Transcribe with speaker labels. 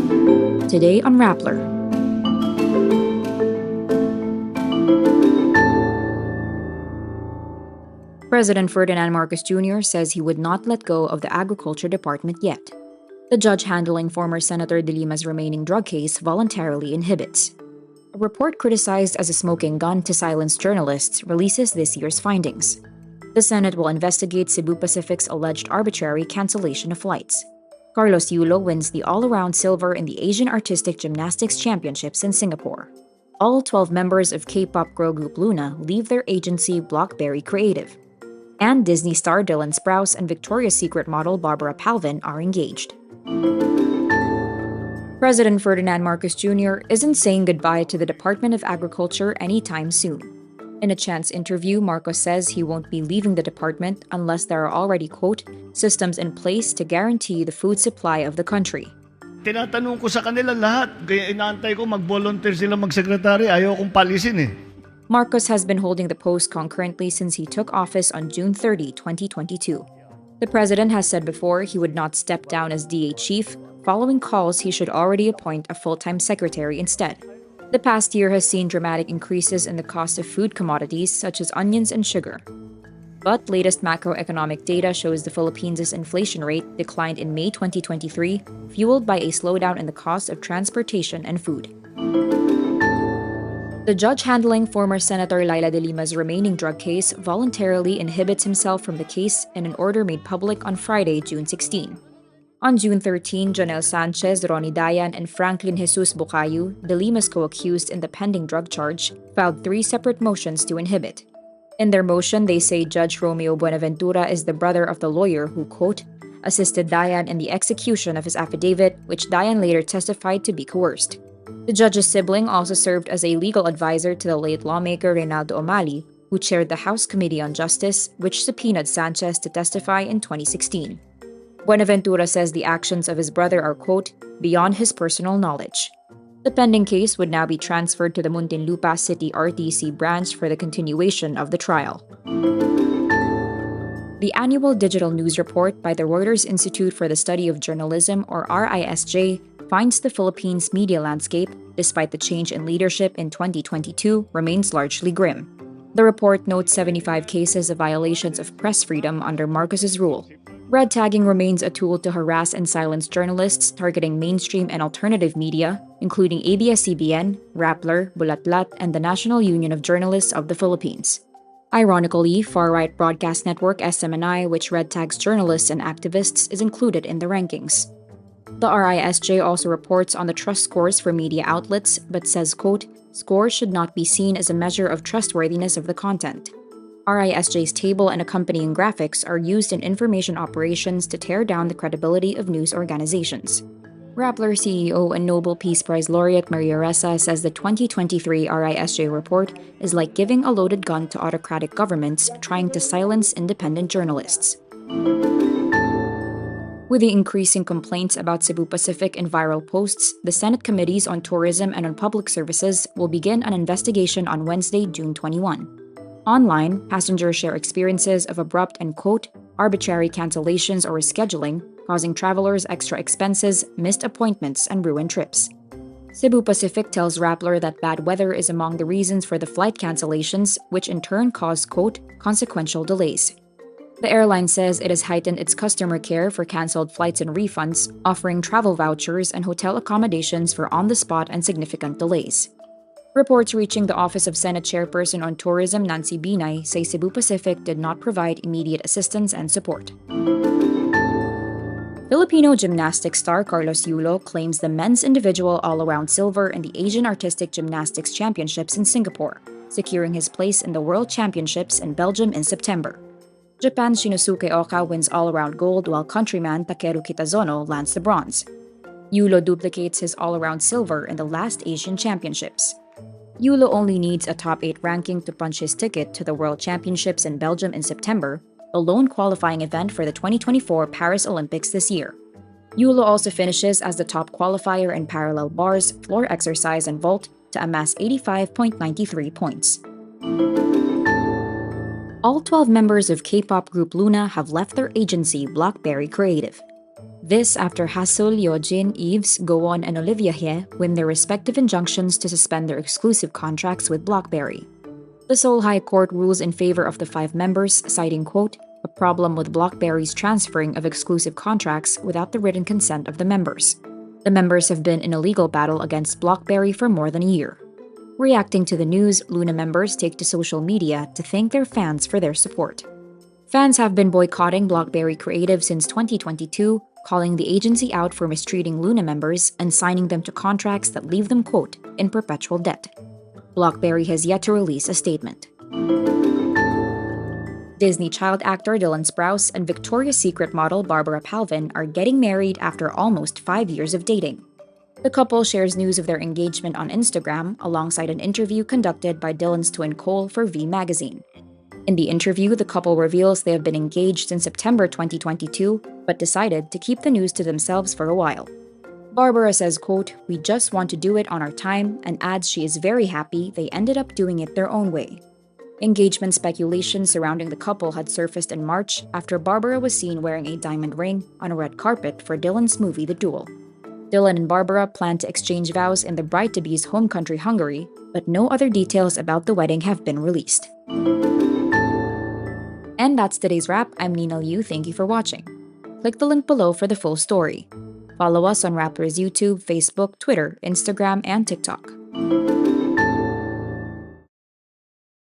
Speaker 1: Today on Rappler. President Ferdinand Marcos Jr. says he would not let go of the Agriculture Department yet. The judge handling former Senator De Lima's remaining drug case voluntarily inhibits. A report criticized as a smoking gun to silence journalists releases this year's findings. The Senate will investigate Cebu Pacific's alleged arbitrary cancellation of flights. Carlos Yulo wins the all-around silver in the Asian Artistic Gymnastics Championships in Singapore. All 12 members of K-pop girl group LOONA leave their agency BlockBerry Creative. And Disney star Dylan Sprouse and Victoria's Secret model Barbara Palvin are engaged. President Ferdinand Marcos Jr. isn't saying goodbye to the Department of Agriculture anytime soon. In a chance interview, Marcos says he won't be leaving the department unless there are already, quote, systems in place to guarantee the food supply of the country.
Speaker 2: Tinatanong ko sa kanila lahat, kaya inaantay ko mag-volunteer sila mag-sekretary, ayaw kong palisin eh.
Speaker 1: Marcos has been holding the post concurrently since he took office on June 30, 2022. The president has said before he would not step down as DA chief, following calls he should already appoint a full-time secretary instead. The past year has seen dramatic increases in the cost of food commodities such as onions and sugar. But latest macroeconomic data shows the Philippines' inflation rate declined in May 2023, fueled by a slowdown in the cost of transportation and food. The judge handling former Senator Laila De Lima's remaining drug case voluntarily inhibits himself from the case in an order made public on Friday, June 16. On June 13, Jonel Sanchez, Ronnie Dayan, and Franklin Jesus Bukayu, De Lima's co-accused in the pending drug charge, filed 3 separate motions to inhibit. In their motion, they say Judge Romeo Buenaventura is the brother of the lawyer who, quote, assisted Dayan in the execution of his affidavit, which Dayan later testified to be coerced. The judge's sibling also served as a legal advisor to the late lawmaker Reynaldo Omali, who chaired the House Committee on Justice, which subpoenaed Sanchez to testify in 2016. Buenaventura says the actions of his brother are, quote, beyond his personal knowledge. The pending case would now be transferred to the Muntinlupa City RTC branch for the continuation of the trial. The annual digital news report by the Reuters Institute for the Study of Journalism, or RISJ, finds the Philippines' media landscape, despite the change in leadership in 2022, remains largely grim. The report notes 75 cases of violations of press freedom under Marcos's rule. Red tagging remains a tool to harass and silence journalists targeting mainstream and alternative media, including ABS-CBN, Rappler, Bulatlat, and the National Union of Journalists of the Philippines. Ironically, far-right broadcast network SMNI, which red tags journalists and activists, is included in the rankings. The RISJ also reports on the trust scores for media outlets, but says, quote, scores should not be seen as a measure of trustworthiness of the content. RISJ's table and accompanying graphics are used in information operations to tear down the credibility of news organizations. Rappler CEO and Nobel Peace Prize laureate Maria Ressa says the 2023 RISJ report is like giving a loaded gun to autocratic governments trying to silence independent journalists. With the increasing complaints about Cebu Pacific in viral posts, the Senate Committees on Tourism and on Public Services will begin an investigation on Wednesday, June 21. Online, passengers share experiences of abrupt and, quote, arbitrary cancellations or rescheduling, causing travelers extra expenses, missed appointments, and ruined trips. Cebu Pacific tells Rappler that bad weather is among the reasons for the flight cancellations, which in turn cause, quote, consequential delays. The airline says it has heightened its customer care for canceled flights and refunds, offering travel vouchers and hotel accommodations for on-the-spot and significant delays. Reports reaching the Office of Senate Chairperson on Tourism Nancy Binay say Cebu Pacific did not provide immediate assistance and support. Filipino gymnastics star Carlos Yulo claims the men's individual all-around silver in the Asian Artistic Gymnastics Championships in Singapore, securing his place in the World Championships in Belgium in September. Japan's Shinosuke Oka wins all-around gold while countryman Takeru Kitazono lands the bronze. Yulo duplicates his all-around silver in the last Asian Championships. Yulo only needs a top 8 ranking to punch his ticket to the World Championships in Belgium in September, the lone qualifying event for the 2024 Paris Olympics this year. Yulo also finishes as the top qualifier in parallel bars, floor exercise, and vault to amass 85.93 points. All 12 members of K-pop group LOONA have left their agency BlockBerry Creative. This after Hasul, Yojin, Eves, Gowon, and Olivia Hye win their respective injunctions to suspend their exclusive contracts with BlockBerry. The Seoul High Court rules in favor of the 5 members, citing, quote, a problem with BlockBerry's transferring of exclusive contracts without the written consent of the members. The members have been in a legal battle against BlockBerry for more than a year. Reacting to the news, LOONA members take to social media to thank their fans for their support. Fans have been boycotting BlockBerry Creative since 2022, calling the agency out for mistreating LOONA members and signing them to contracts that leave them, quote, in perpetual debt. BlockBerry has yet to release a statement. Disney child actor Dylan Sprouse and Victoria's Secret model Barbara Palvin are getting married after almost 5 years of dating. The couple shares news of their engagement on Instagram alongside an interview conducted by Dylan's twin Cole for V Magazine. In the interview, the couple reveals they have been engaged in September 2022, but decided to keep the news to themselves for a while. Barbara says, quote, we just want to do it on our time, and adds she is very happy they ended up doing it their own way. Engagement speculation surrounding the couple had surfaced in March after Barbara was seen wearing a diamond ring on a red carpet for Dylan's movie The Duel. Dylan and Barbara plan to exchange vows in the bride-to-be's home country Hungary, but no other details about the wedding have been released. And that's today's wrap. I'm Nina Liu. Thank you for watching. Click the link below for the full story. Follow us on Rappler's YouTube, Facebook, Twitter, Instagram, and TikTok.